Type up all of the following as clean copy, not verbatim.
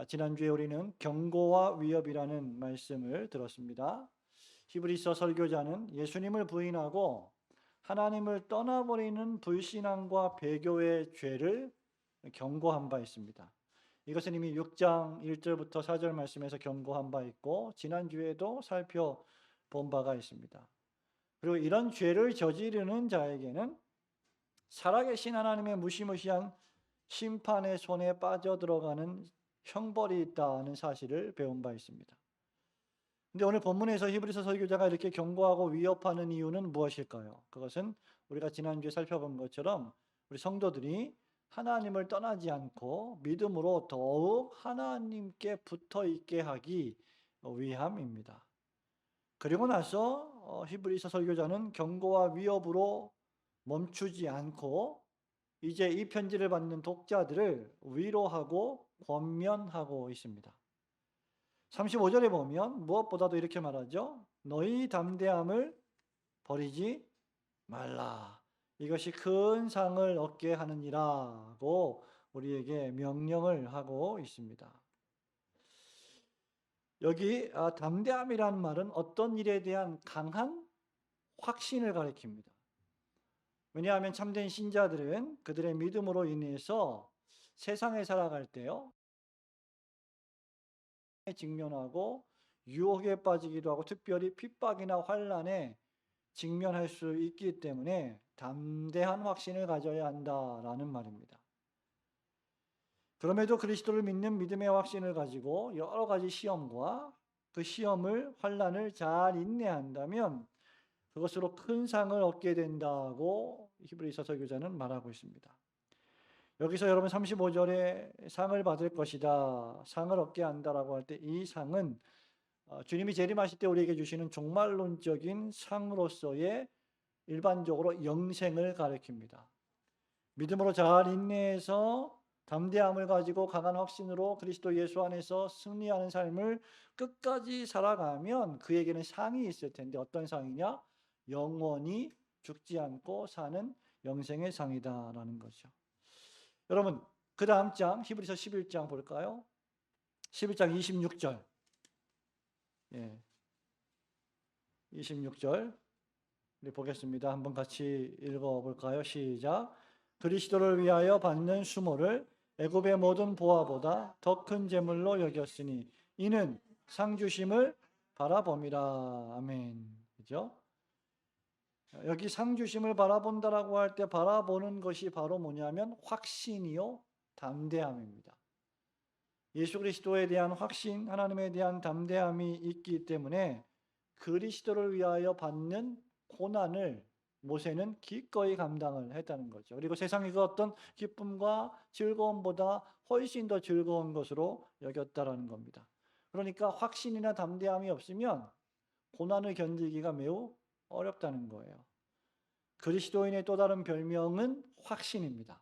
지난주에 우리는 경고와 위협이라는 말씀을 들었습니다. 히브리서 설교자는 예수님을 부인하고 하나님을 떠나버리는 불신앙과 배교의 죄를 경고한 바 있습니다. 이것은 이미 6장 1절부터 4절 말씀에서 경고한 바 있고 지난주에도 살펴본 바가 있습니다. 그리고 이런 죄를 저지르는 자에게는 살아계신 하나님의 무시무시한 심판의 손에 빠져들어가는 형벌이 있다는 사실을 배운 바 있습니다. 근데 오늘 본문에서 히브리서 설교자가 이렇게 경고하고 위협하는 이유는 무엇일까요? 그것은 우리가 지난주에 살펴본 것처럼 우리 성도들이 하나님을 떠나지 않고 믿음으로 더욱 하나님께 붙어 있게 하기 위함입니다. 그리고 나서 히브리서 설교자는 경고와 위협으로 멈추지 않고 이제 이 편지를 받는 독자들을 위로하고 권면하고 있습니다. 35절에 보면 무엇보다도 이렇게 말하죠. 너희 담대함을 버리지 말라. 이것이 큰 상을 얻게 하느니라고 우리에게 명령을 하고 있습니다. 여기 담대함이라는 말은 어떤 일에 대한 강한 확신을 가리킵니다. 왜냐하면 참된 신자들은 그들의 믿음으로 인해서 세상에 살아갈 때요, 직면하고 유혹에 빠지기도 하고 특별히 핍박이나 환난에 직면할 수 있기 때문에 담대한 확신을 가져야 한다라는 말입니다. 그럼에도 그리스도를 믿는 믿음의 확신을 가지고 여러 가지 시험과 그 시험을 환난을 잘 인내한다면 그것으로 큰 상을 얻게 된다고 히브리서 설교자는 말하고 있습니다. 여기서 여러분 35절에 상을 받을 것이다, 상을 얻게 한다라고 할 때 이 상은 주님이 재림하실 때 우리에게 주시는 종말론적인 상으로서의 일반적으로 영생을 가리킵니다. 믿음으로 잘 인내해서 담대함을 가지고 강한 확신으로 그리스도 예수 안에서 승리하는 삶을 끝까지 살아가면 그에게는 상이 있을 텐데 어떤 상이냐? 영원히 죽지 않고 사는 영생의 상이다라는 거죠. 여러분, 그 다음 장 히브리서 11장 볼까요? 11장 26절. 26절 우리 보겠습니다. 한번 같이 읽어볼까요? 시작. 그리스도를 위하여 받는 수모를 애굽의 모든 보화보다 더 큰 재물로 여겼으니 이는 상 주심을 바라봄이라. 아멘. 그죠? 여기 상 주심을 바라본다라고 할 때 바라보는 것이 바로 뭐냐면 확신이요, 담대함입니다. 예수 그리스도에 대한 확신, 하나님에 대한 담대함이 있기 때문에 그리스도를 위하여 받는 고난을 모세는 기꺼이 감당을 했다는 거죠. 그리고 세상의 그 어떤 기쁨과 즐거움보다 훨씬 더 즐거운 것으로 여겼다라는 겁니다. 그러니까 확신이나 담대함이 없으면 고난을 견디기가 매우 어렵다는 거예요. 그리스도인의 또 다른 별명은 확신입니다.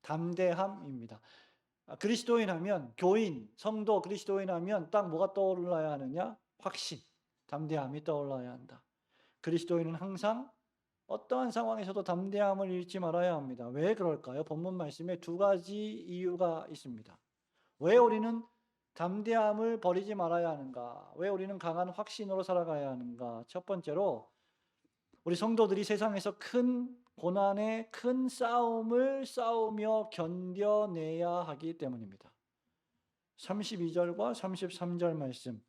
담대함입니다. 그리스도인 하면 교인, 성도 그리스도인 하면 딱 뭐가 떠올라야 하느냐? 확신, 담대함이 떠올라야 한다. 그리스도인은 항상 어떠한 상황에서도 담대함을 잃지 말아야 합니다. 왜 그럴까요? 본문 말씀에 두 가지 이유가 있습니다. 왜 우리는 담대함을 버리지 말아야 하는가? 왜 우리는 강한 확신으로 살아가야 하는가? 첫 번째로 우리 성도들이 세상에서 큰 고난의 큰 싸움을 싸우며 견뎌내야 하기 때문입니다. 32절과 33절 말씀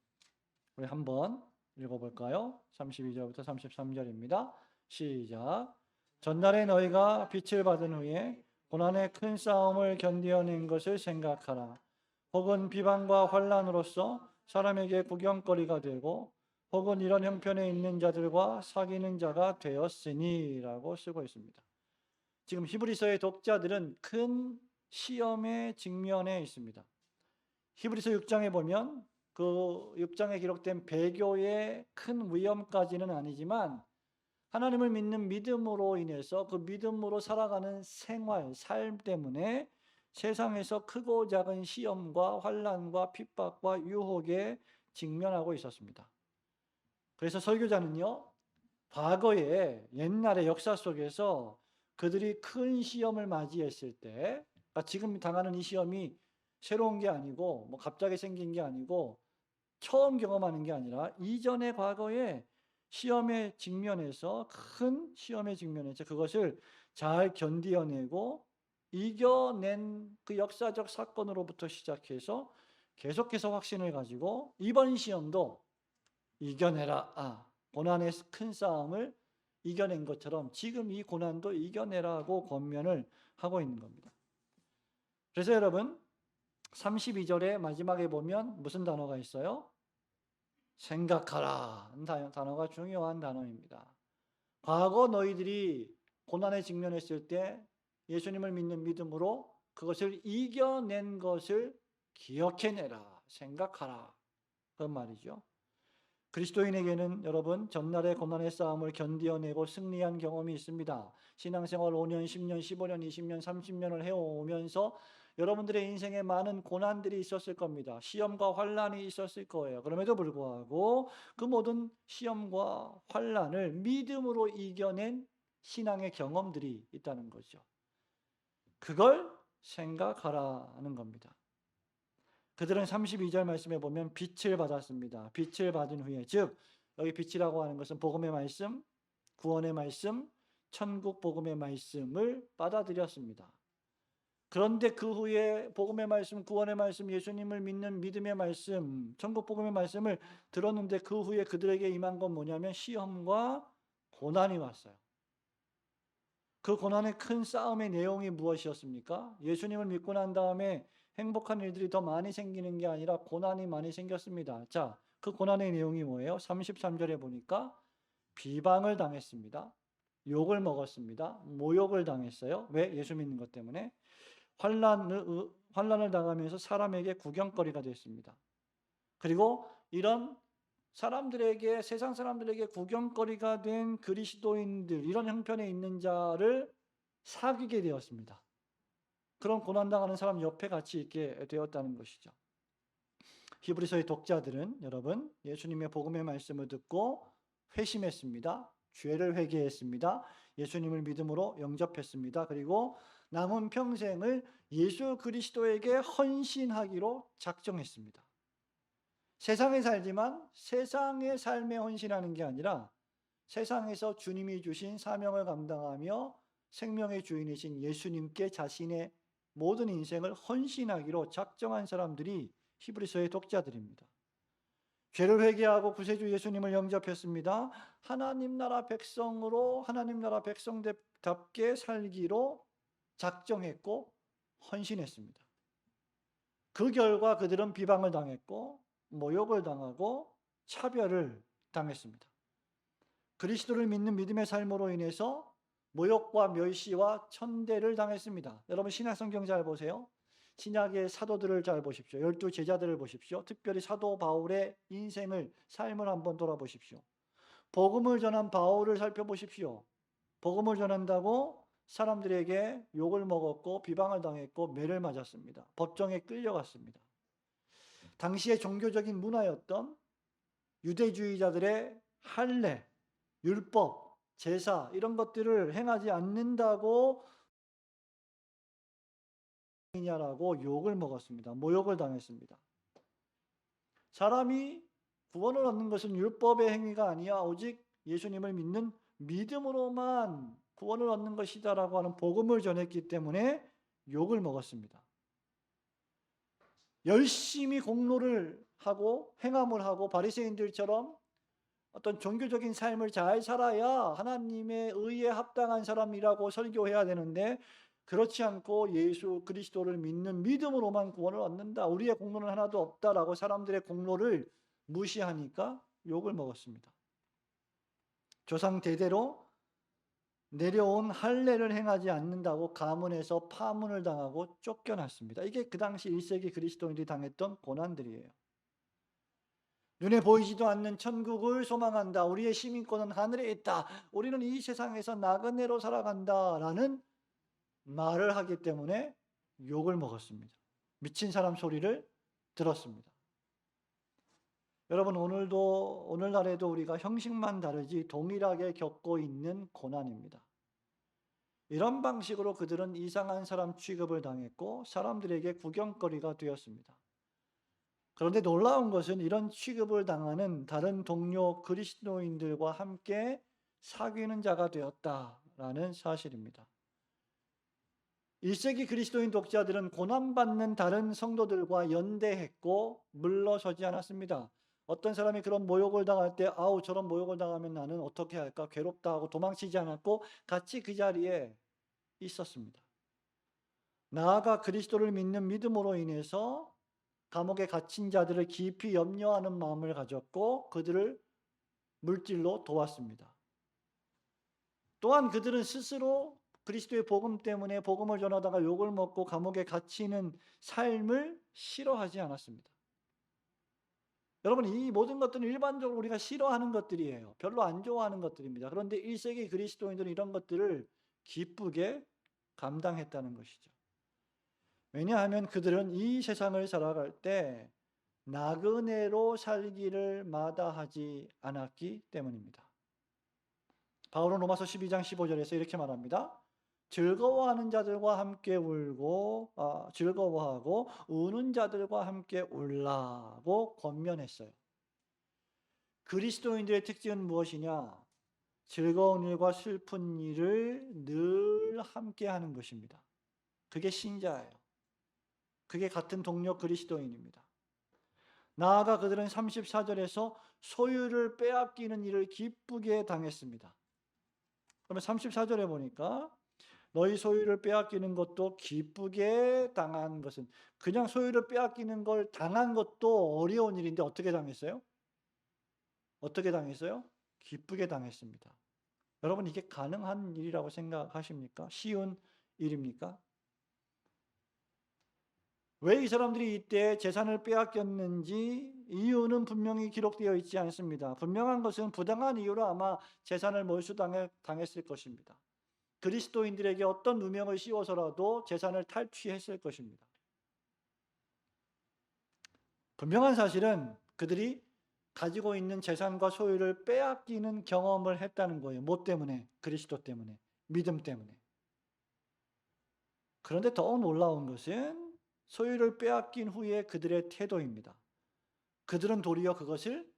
우리 한번 읽어볼까요? 32절부터 33절입니다. 시작. 전날에 너희가 빛을 받은 후에 고난의 큰 싸움을 견뎌낸 것을 생각하라. 혹은 비방과 환난으로서 사람에게 구경거리가 되고 혹은 이런 형편에 있는 자들과 사귀는 자가 되었으니라고 쓰고 있습니다. 지금 히브리서의 독자들은 큰 시험에 직면해 있습니다. 히브리서 6장에 보면 그 6장에 기록된 배교의 큰 위험까지는 아니지만 하나님을 믿는 믿음으로 인해서 그 믿음으로 살아가는 생활, 삶 때문에 세상에서 크고 작은 시험과 환난과 핍박과 유혹에 직면하고 있었습니다. 그래서 설교자는요, 과거에 옛날의 역사 속에서 그들이 큰 시험을 맞이했을 때, 그러니까 지금 당하는 이 시험이 새로운 게 아니고 뭐 갑자기 생긴 게 아니고 처음 경험하는 게 아니라 이전의 과거에 시험에 직면해서 큰 시험에 직면해서 그것을 잘 견디어내고 이겨낸 그 역사적 사건으로부터 시작해서 계속해서 확신을 가지고 이번 시험도 이겨내라. 고난의 큰 싸움을 이겨낸 것처럼 지금 이 고난도 이겨내라고 권면을 하고 있는 겁니다. 그래서 여러분 32절의 마지막에 보면 무슨 단어가 있어요? 생각하라 하는 단어가 중요한 단어입니다. 과거 너희들이 고난에 직면했을 때 예수님을 믿는 믿음으로 그것을 이겨낸 것을 기억해내라, 생각하라. 그런 말이죠. 그리스도인에게는 여러분 전날의 고난의 싸움을 견디어내고 승리한 경험이 있습니다. 신앙생활 5년, 10년, 15년, 20년, 30년을 해오면서 여러분들의 인생에 많은 고난들이 있었을 겁니다. 시험과 환난이 있었을 거예요. 그럼에도 불구하고 그 모든 시험과 환난을 믿음으로 이겨낸 신앙의 경험들이 있다는 거죠. 그걸 생각하라는 겁니다. 그들은 32절 말씀에 보면 빛을 받았습니다. 빛을 받은 후에, 즉 여기 빛이라고 하는 것은 복음의 말씀, 구원의 말씀, 천국 복음의 말씀을 받아들였습니다. 그런데 그 후에 복음의 말씀, 구원의 말씀, 예수님을 믿는 믿음의 말씀, 천국 복음의 말씀을 들었는데 그 후에 그들에게 임한 건 뭐냐면 시험과 고난이 왔어요. 그 고난의 큰 싸움의 내용이 무엇이었습니까? 예수님을 믿고 난 다음에 행복한 일들이 더 많이 생기는 게 아니라 고난이 많이 생겼습니다. 자, 그 고난의 내용이 뭐예요? 33절에 보니까 비방을 당했습니다. 욕을 먹었습니다. 모욕을 당했어요. 왜? 예수 믿는 것 때문에. 환난을 당하면서 사람에게 구경거리가 됐습니다. 그리고 이런 사람들에게, 세상 사람들에게 구경거리가 된 그리스도인들, 이런 형편에 있는 자를 사귀게 되었습니다. 그런 고난당하는 사람 옆에 같이 있게 되었다는 것이죠. 히브리서의 독자들은 여러분 예수님의 복음의 말씀을 듣고 회심했습니다. 죄를 회개했습니다. 예수님을 믿음으로 영접했습니다. 그리고 남은 평생을 예수 그리스도에게 헌신하기로 작정했습니다. 세상에 살지만 세상의 삶에 헌신하는 게 아니라 세상에서 주님이 주신 사명을 감당하며 생명의 주인이신 예수님께 자신의 모든 인생을 헌신하기로 작정한 사람들이 히브리서의 독자들입니다. 죄를 회개하고 구세주 예수님을 영접했습니다. 하나님 나라 백성으로 하나님 나라 백성답게 살기로 작정했고 헌신했습니다. 그 결과 그들은 비방을 당했고 모욕을 당하고 차별을 당했습니다. 그리스도를 믿는 믿음의 삶으로 인해서 모욕과 멸시와 천대를 당했습니다. 여러분 신약성경 잘 보세요. 신약의 사도들을 잘 보십시오. 12 제자들을 보십시오. 특별히 사도 바울의 인생을, 삶을 한번 돌아보십시오. 복음을 전한 바울을 살펴보십시오. 복음을 전한다고 사람들에게 욕을 먹었고 비방을 당했고 매를 맞았습니다. 법정에 끌려갔습니다. 당시의 종교적인 문화였던 유대주의자들의 할례, 율법, 제사 이런 것들을 행하지 않는다고 이냐라고 욕을 먹었습니다. 모욕을 당했습니다. 사람이 구원을 얻는 것은 율법의 행위가 아니야 오직 예수님을 믿는 믿음으로만 구원을 얻는 것이다라고 하는 복음을 전했기 때문에 욕을 먹었습니다. 열심히 공로를 하고 행함을 하고 바리새인들처럼 어떤 종교적인 삶을 잘 살아야 하나님의 의에 합당한 사람이라고 설교해야 되는데 그렇지 않고 예수 그리스도를 믿는 믿음으로만 구원을 얻는다. 우리의 공로는 하나도 없다라고 사람들의 공로를 무시하니까 욕을 먹었습니다. 조상 대대로 내려온 할례를 행하지 않는다고 가문에서 파문을 당하고 쫓겨났습니다. 이게 그 당시 1세기 그리스도인들이 당했던 고난들이에요. 눈에 보이지도 않는 천국을 소망한다. 우리의 시민권은 하늘에 있다. 우리는 이 세상에서 나그네로 살아간다라는 말을 하기 때문에 욕을 먹었습니다. 미친 사람 소리를 들었습니다. 여러분 오늘날에도 우리가 형식만 다르지 동일하게 겪고 있는 고난입니다. 이런 방식으로 그들은 이상한 사람 취급을 당했고 사람들에게 구경거리가 되었습니다. 그런데 놀라운 것은 이런 취급을 당하는 다른 동료 그리스도인들과 함께 사귀는 자가 되었다라는 사실입니다. 1세기 그리스도인 독자들은 고난받는 다른 성도들과 연대했고 물러서지 않았습니다. 어떤 사람이 그런 모욕을 당할 때 아우 저런 모욕을 당하면 나는 어떻게 할까 괴롭다 하고 도망치지 않았고 같이 그 자리에 있었습니다. 나아가 그리스도를 믿는 믿음으로 인해서 감옥에 갇힌 자들을 깊이 염려하는 마음을 가졌고 그들을 물질로 도왔습니다. 또한 그들은 스스로 그리스도의 복음 때문에 복음을 전하다가 욕을 먹고 감옥에 갇히는 삶을 싫어하지 않았습니다. 여러분 이 모든 것들은 일반적으로 우리가 싫어하는 것들이에요. 별로 안 좋아하는 것들입니다. 그런데 1세기 그리스도인들은 이런 것들을 기쁘게 감당했다는 것이죠. 왜냐하면 그들은 이 세상을 살아갈 때 나그네로 살기를 마다하지 않았기 때문입니다. 바울은 로마서 12장 15절에서 이렇게 말합니다. 즐거워하는 자들과 함께 울고 즐거워하고 우는 자들과 함께 울라고 권면했어요. 그리스도인들의 특징은 무엇이냐? 즐거운 일과 슬픈 일을 늘 함께 하는 것입니다. 그게 신자예요. 그게 같은 동료 그리스도인입니다. 나아가 그들은 34절에서 소유를 빼앗기는 일을 기쁘게 당했습니다. 그러면 34절에 보니까 너희 소유를 빼앗기는 것도 기쁘게 당한 것은 그냥 소유를 빼앗기는 걸 당한 것도 어려운 일인데 어떻게 당했어요? 어떻게 당했어요? 기쁘게 당했습니다. 여러분 이게 가능한 일이라고 생각하십니까? 쉬운 일입니까? 왜 이 사람들이 이때 재산을 빼앗겼는지 이유는 분명히 기록되어 있지 않습니다. 분명한 것은 부당한 이유로 아마 재산을 몰수당했을 것입니다. 그리스도인들에게 어떤 누명을 씌워서라도 재산을 탈취했을 것입니다. 분명한 사실은 그들이 가지고 있는 재산과 소유를 빼앗기는 경험을 했다는 거예요. 뭐 때문에? 그리스도 때문에, 믿음 때문에. 그런데 더 놀라운 것은 소유를 빼앗긴 후에 그들의 태도입니다. 그들은 도리어 그것을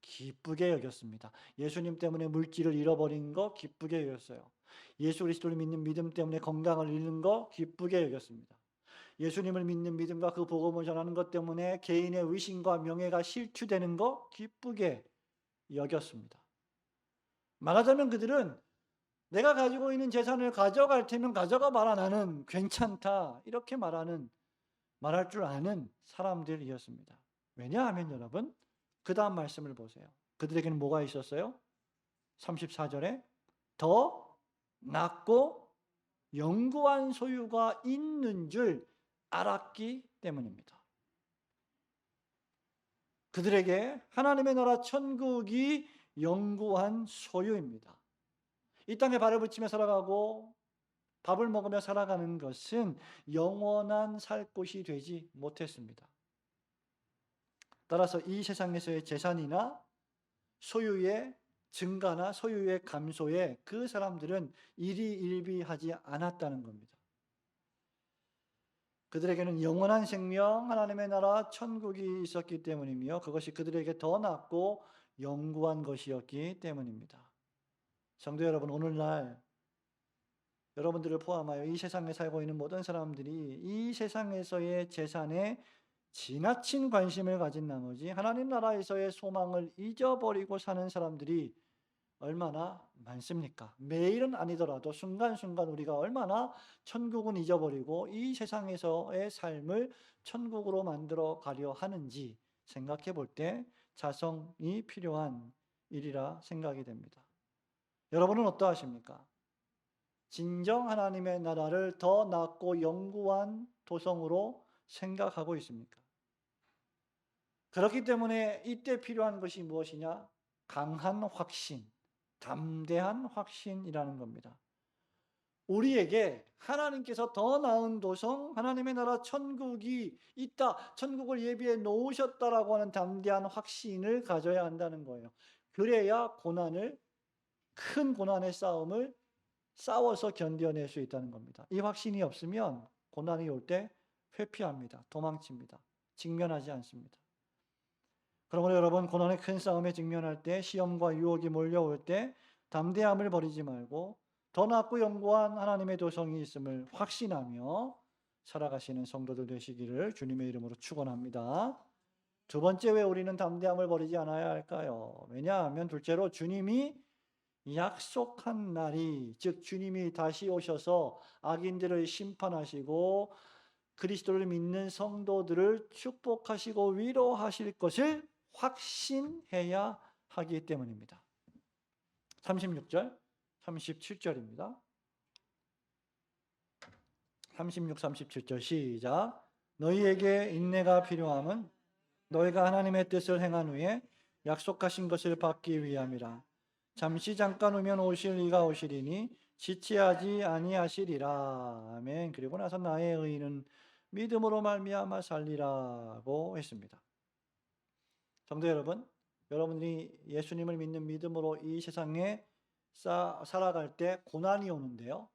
기쁘게 여겼습니다. 예수님 때문에 물질을 잃어버린 거 기쁘게 여겼어요. 예수 그리스도를 믿는 믿음 때문에 건강을 잃는 거 기쁘게 여겼습니다. 예수님을 믿는 믿음과 그 복음을 전하는 것 때문에 개인의 의신과 명예가 실추되는 거 기쁘게 여겼습니다. 말하자면 그들은 내가 가지고 있는 재산을 가져갈 테면 가져가 봐라 나는 괜찮다 이렇게 말할 줄 아는 사람들이었습니다. 왜냐하면 여러분 그 다음 말씀을 보세요. 그들에게는 뭐가 있었어요? 34절에 더 낫고 영구한 소유가 있는 줄 알았기 때문입니다. 그들에게 하나님의 나라 천국이 영구한 소유입니다. 이 땅에 발을 붙이며 살아가고 밥을 먹으며 살아가는 것은 영원한 살 곳이 되지 못했습니다. 따라서 이 세상에서의 재산이나 소유의 증가나 소유의 감소에 그 사람들은 일희일비하지 않았다는 겁니다. 그들에게는 영원한 생명, 하나님의 나라, 천국이 있었기 때문이며 그것이 그들에게 더 낫고 영구한 것이었기 때문입니다. 성도 여러분, 오늘날 여러분들을 포함하여 이 세상에 살고 있는 모든 사람들이 이 세상에서의 재산에 지나친 관심을 가진 나머지 하나님 나라에서의 소망을 잊어버리고 사는 사람들이 얼마나 많습니까? 매일은 아니더라도 순간순간 우리가 얼마나 천국은 잊어버리고 이 세상에서의 삶을 천국으로 만들어 가려 하는지 생각해 볼 때 자성이 필요한 일이라 생각이 됩니다. 여러분은 어떠하십니까? 진정 하나님의 나라를 더 낫고 영구한 도성으로 생각하고 있습니까? 그렇기 때문에 이때 필요한 것이 무엇이냐? 강한 확신, 담대한 확신이라는 겁니다. 우리에게 하나님께서 더 나은 도성, 하나님의 나라 천국이 있다, 천국을 예비해 놓으셨다라고 하는 담대한 확신을 가져야 한다는 거예요. 그래야 큰 고난의 싸움을 싸워서 견뎌낼 수 있다는 겁니다. 이 확신이 없으면 고난이 올 때 회피합니다. 도망칩니다. 직면하지 않습니다. 그러므로 여러분, 고난의 큰 싸움에 직면할 때, 시험과 유혹이 몰려올 때 담대함을 버리지 말고 더 낫고 영구한 하나님의 도성이 있음을 확신하며 살아가시는 성도들 되시기를 주님의 이름으로 축원합니다. 두 번째, 왜 우리는 담대함을 버리지 않아야 할까요? 왜냐하면 둘째로, 주님이 약속한 날이, 즉 주님이 다시 오셔서 악인들을 심판하시고 그리스도를 믿는 성도들을 축복하시고 위로하실 것을 확신해야 하기 때문입니다. 36절, 37절입니다. 36, 37절 시작. 너희에게 인내가 필요함은 너희가 하나님의 뜻을 행한 후에 약속하신 것을 받기 위함이라. 잠시 잠깐 후면 오실 이가 오시리니 지체하지 아니하시리라. 아멘. 그리고 나서 나의 의인은 믿음으로 말미암아 살리라고 했습니다. 성도 여러분, 여러분들이 예수님을 믿는 믿음으로 이 세상에 살아갈 때 고난이 오는데요.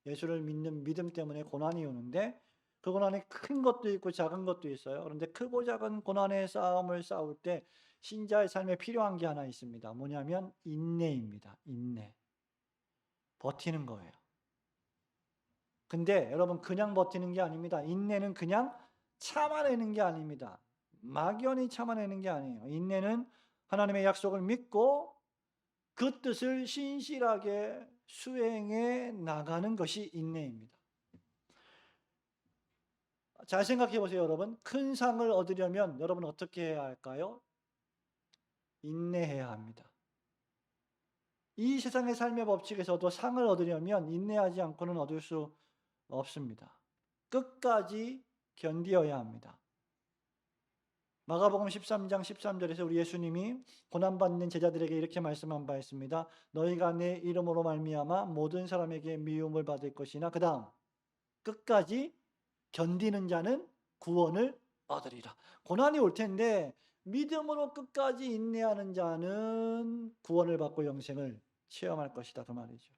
예수를 믿는 믿음 때문에 고난이 오는데 그 고난이 큰 것도 있고 작은 것도 있어요. 그런데 크고 작은 고난의 싸움을 싸울 때 신자의 삶에 필요한 게 하나 있습니다. 뭐냐면 인내입니다. 인내. 버티는 거예요. 근데 여러분, 그냥 버티는 게 아닙니다. 인내는 그냥 참아내는 게 아닙니다. 막연히 참아내는 게 아니에요. 인내는 하나님의 약속을 믿고 그 뜻을 신실하게 수행해 나가는 것이 인내입니다. 잘 생각해 보세요, 여러분. 큰 상을 얻으려면 여러분 어떻게 해야 할까요? 인내해야 합니다. 이 세상의 삶의 법칙에서도 상을 얻으려면 인내하지 않고는 얻을 수 없습니다. 끝까지 견디어야 합니다. 마가복음 13장 13절에서 우리 예수님이 고난받는 제자들에게 이렇게 말씀한 바 있습니다. 너희가 내 이름으로 말미암아 모든 사람에게 미움을 받을 것이나 그 다음 끝까지 견디는 자는 구원을 얻으리라. 고난이 올 텐데 믿음으로 끝까지 인내하는 자는 구원을 받고 영생을 체험할 것이다, 그 말이죠.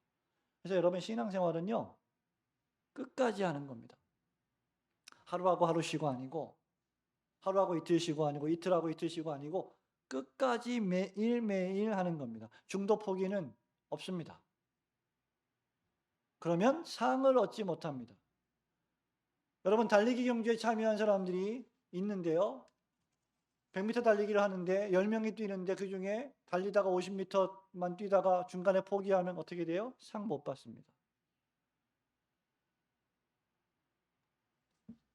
그래서 여러분, 신앙생활은요 끝까지 하는 겁니다. 하루하고 하루 쉬고 아니고, 하루하고 이틀 쉬고 아니고, 이틀하고 이틀 쉬고 아니고 끝까지 매일매일 하는 겁니다. 중도 포기는 없습니다. 그러면 상을 얻지 못합니다. 여러분, 달리기 경주에 참여한 사람들이 있는데요. 100m 달리기를 하는데 10명이 뛰는데 그중에 달리다가 50m만 뛰다가 중간에 포기하면 어떻게 돼요? 상 못 받습니다.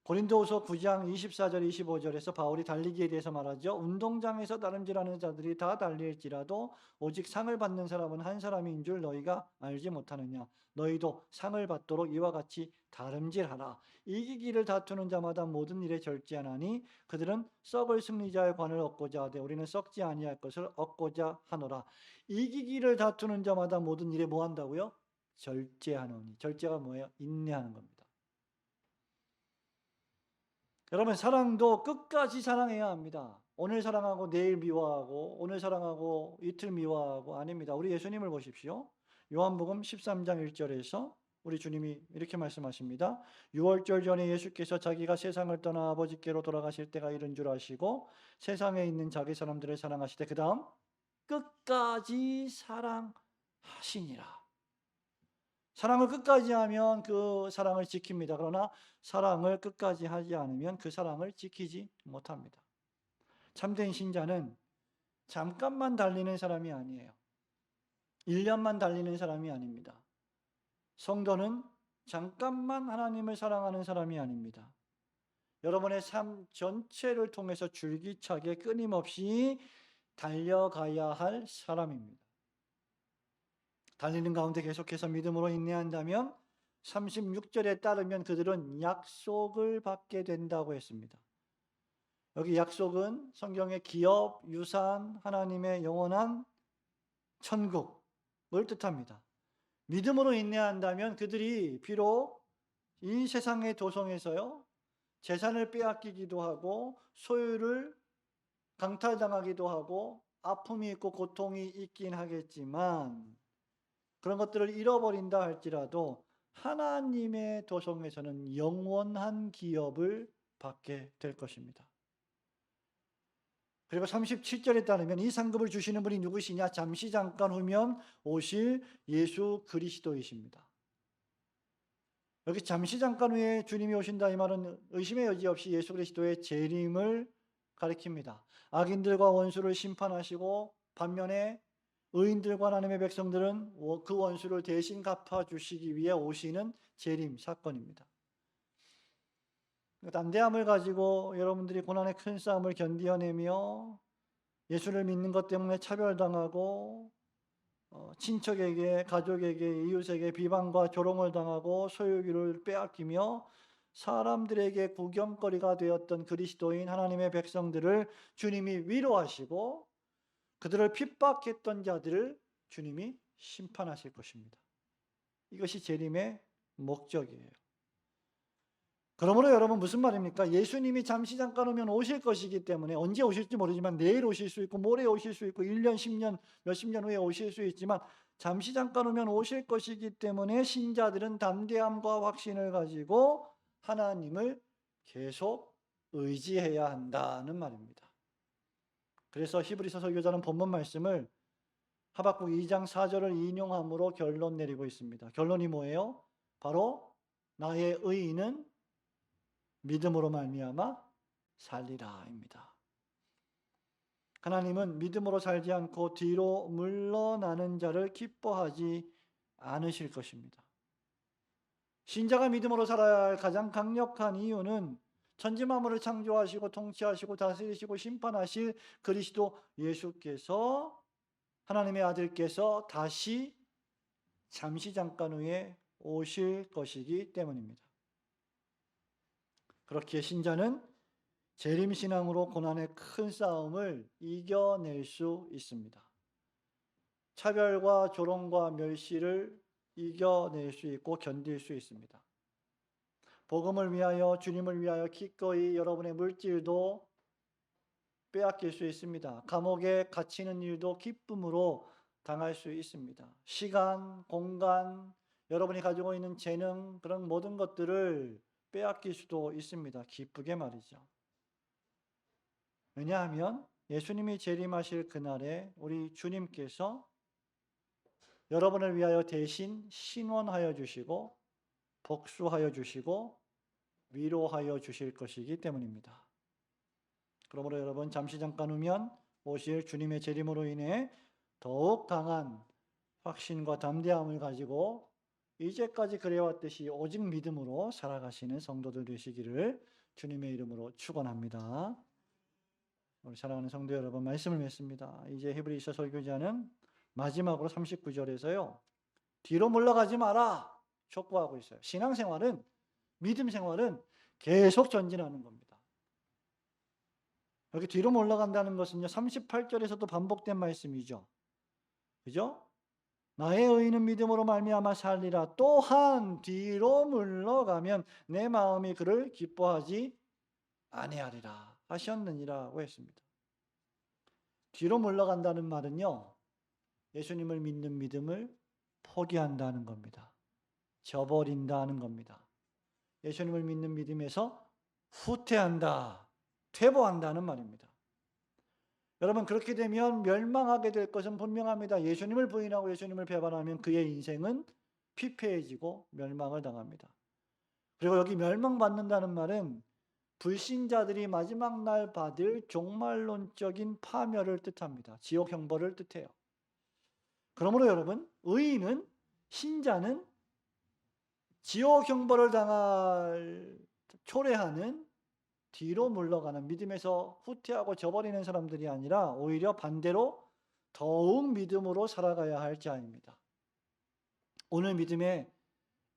고린도후서 9장 24절 25절에서 바울이 달리기에 대해서 말하죠. 운동장에서 다름질하는 자들이 다 달릴지라도 오직 상을 받는 사람은 한 사람인 줄 너희가 알지 못하느냐. 너희도 상을 받도록 이와 같이 다름질하라. 이기기를 다투는 자마다 모든 일에 절제하나니 그들은 썩을 승리자의 관을 얻고자 하되 우리는 썩지 아니할 것을 얻고자 하노라. 이기기를 다투는 자마다 모든 일에 뭐 한다고요? 절제하노니. 절제가 뭐예요? 인내하는 겁니다. 여러분, 사랑도 끝까지 사랑해야 합니다. 오늘 사랑하고 내일 미워하고, 오늘 사랑하고 이틀 미워하고 아닙니다. 우리 예수님을 보십시오. 요한복음 13장 1절에서 우리 주님이 이렇게 말씀하십니다. 6월절 전에 예수께서 자기가 세상을 떠나 아버지께로 돌아가실 때가 이른 줄 아시고 세상에 있는 자기 사람들을 사랑하시되 그 다음 끝까지 사랑하시니라. 사랑을 끝까지 하면 그 사랑을 지킵니다. 그러나 사랑을 끝까지 하지 않으면 그 사랑을 지키지 못합니다. 참된 신자는 잠깐만 달리는 사람이 아니에요. 1년만 달리는 사람이 아닙니다. 성도는 잠깐만 하나님을 사랑하는 사람이 아닙니다. 여러분의 삶 전체를 통해서 줄기차게 끊임없이 달려가야 할 사람입니다. 달리는 가운데 계속해서 믿음으로 인내한다면 36절에 따르면 그들은 약속을 받게 된다고 했습니다. 여기 약속은 성경의 기업, 유산, 하나님의 영원한 천국을 뜻합니다. 믿음으로 인내한다면 그들이 비록 이 세상의 도성에서요, 재산을 빼앗기기도 하고 소유를 강탈당하기도 하고 아픔이 있고 고통이 있긴 하겠지만 그런 것들을 잃어버린다 할지라도 하나님의 도성에서는 영원한 기업을 받게 될 것입니다. 그리고 37절에 따르면 이 상급을 주시는 분이 누구시냐? 잠시 잠깐 후면 오실 예수 그리스도이십니다. 여기 잠시 잠깐 후에 주님이 오신다 이 말은 의심의 여지 없이 예수 그리스도의 재림을 가리킵니다. 악인들과 원수를 심판하시고 반면에 의인들과 하나님의 백성들은 그 원수를 대신 갚아주시기 위해 오시는 재림 사건입니다. 담대함을 가지고 여러분들이 고난의 큰 싸움을 견디어내며 예수를 믿는 것 때문에 차별당하고 친척에게, 가족에게, 이웃에게 비방과 조롱을 당하고 소유기를 빼앗기며 사람들에게 구경거리가 되었던 그리스도인 하나님의 백성들을 주님이 위로하시고 그들을 핍박했던 자들을 주님이 심판하실 것입니다. 이것이 재림의 목적이에요. 그러므로 여러분 무슨 말입니까? 예수님이 잠시 잠깐 오면 오실 것이기 때문에 언제 오실지 모르지만 내일 오실 수 있고 모레 오실 수 있고 1년, 10년, 몇십 년 후에 오실 수 있지만 잠시 잠깐 오면 오실 것이기 때문에 신자들은 담대함과 확신을 가지고 하나님을 계속 의지해야 한다는 말입니다. 그래서 히브리서 설교자는 본문 말씀을 하박국 2장 4절을 인용함으로 결론 내리고 있습니다. 결론이 뭐예요? 바로 나의 의인은 믿음으로 말미암아 살리라입니다. 하나님은 믿음으로 살지 않고 뒤로 물러나는 자를 기뻐하지 않으실 것입니다. 신자가 믿음으로 살아야 할 가장 강력한 이유는 천지 만물을 창조하시고 통치하시고 다스리시고 심판하실 그리스도 예수께서 하나님의 아들께서 다시 잠시 잠깐 후에 오실 것이기 때문입니다. 그렇기에 신자는 재림신앙으로 고난의 큰 싸움을 이겨낼 수 있습니다. 차별과 조롱과 멸시를 이겨낼 수 있고 견딜 수 있습니다. 복음을 위하여 주님을 위하여 기꺼이 여러분의 물질도 빼앗길 수 있습니다. 감옥에 갇히는 일도 기쁨으로 당할 수 있습니다. 시간, 공간, 여러분이 가지고 있는 재능 그런 모든 것들을 빼앗길 수도 있습니다. 기쁘게 말이죠. 왜냐하면 예수님이 재림하실 그날에 우리 주님께서 여러분을 위하여 대신 신원하여 주시고 복수하여 주시고 위로하여 주실 것이기 때문입니다. 그러므로 여러분 잠시 잠깐 후면 오실 주님의 재림으로 인해 더욱 강한 확신과 담대함을 가지고 이제까지 그래왔듯이 오직 믿음으로 살아가시는 성도들 되시기를 주님의 이름으로 축원합니다. 우리 사랑하는 성도 여러분 말씀을 맺습니다. 이제 히브리서 설교자는 마지막으로 39절에서요. 뒤로 물러가지 마라 촉구하고 있어요. 신앙생활은 믿음 생활은 계속 전진하는 겁니다. 여기 뒤로 물러간다는 것은요. 38절에서도 반복된 말씀이죠. 그죠? 나의 의인은 믿음으로 말미암아 살리라. 또한 뒤로 물러가면 내 마음이 그를 기뻐하지 아니하리라 하셨느니라고 했습니다. 뒤로 물러간다는 말은요. 예수님을 믿는 믿음을 포기한다는 겁니다. 저버린다는 겁니다. 예수님을 믿는 믿음에서 후퇴한다, 퇴보한다는 말입니다. 여러분 그렇게 되면 멸망하게 될 것은 분명합니다. 예수님을 부인하고 예수님을 배반하면 그의 인생은 피폐해지고 멸망을 당합니다. 그리고 여기 멸망받는다는 말은 불신자들이 마지막 날 받을 종말론적인 파멸을 뜻합니다. 지옥 형벌을 뜻해요. 그러므로 여러분 의인은 신자는 지옥 형벌을 당할 초래하는 뒤로 물러가는 믿음에서 후퇴하고 저버리는 사람들이 아니라 오히려 반대로 더욱 믿음으로 살아가야 할 자입니다. 오늘 믿음에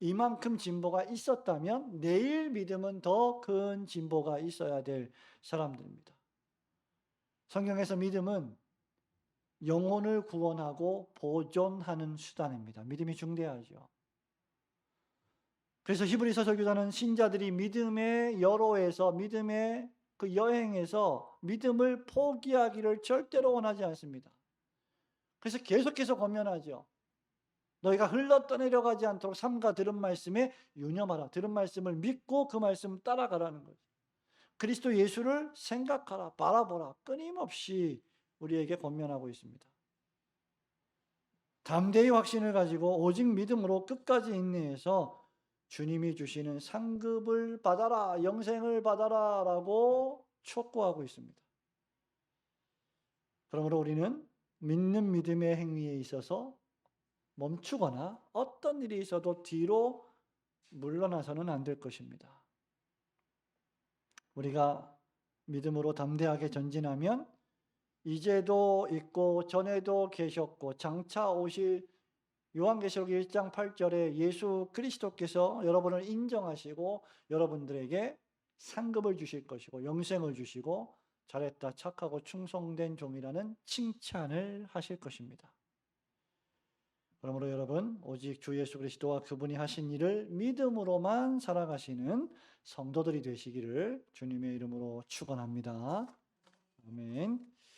이만큼 진보가 있었다면 내일 믿음은 더 큰 진보가 있어야 될 사람들입니다. 성경에서 믿음은 영혼을 구원하고 보존하는 수단입니다. 믿음이 중대하죠. 그래서 히브리서 설교자는 신자들이 믿음의 여로에서 믿음의 그 여행에서 믿음을 포기하기를 절대로 원하지 않습니다. 그래서 계속해서 권면하죠. 너희가 흘러 떠내려가지 않도록 삼가 들은 말씀에 유념하라. 들은 말씀을 믿고 그 말씀 따라가라는 거죠. 그리스도 예수를 생각하라, 바라보라. 끊임없이 우리에게 권면하고 있습니다. 담대히 확신을 가지고 오직 믿음으로 끝까지 인내해서 주님이 주시는 상급을 받아라, 영생을 받아라라고 촉구하고 있습니다. 그러므로 우리는 믿는 믿음의 행위에 있어서 멈추거나 어떤 일이 있어도 뒤로 물러나서는 안 될 것입니다. 우리가 믿음으로 담대하게 전진하면 이제도 있고 전에도 계셨고 장차 오실 요한계시록 1장 8절에 예수 그리스도께서 여러분을 인정하시고 여러분들에게 상급을 주실 것이고 영생을 주시고 잘했다 착하고 충성된 종이라는 칭찬을 하실 것입니다. 그러므로 여러분 오직 주 예수 그리스도와 그분이 하신 일을 믿음으로만 살아가시는 성도들이 되시기를 주님의 이름으로 축원합니다.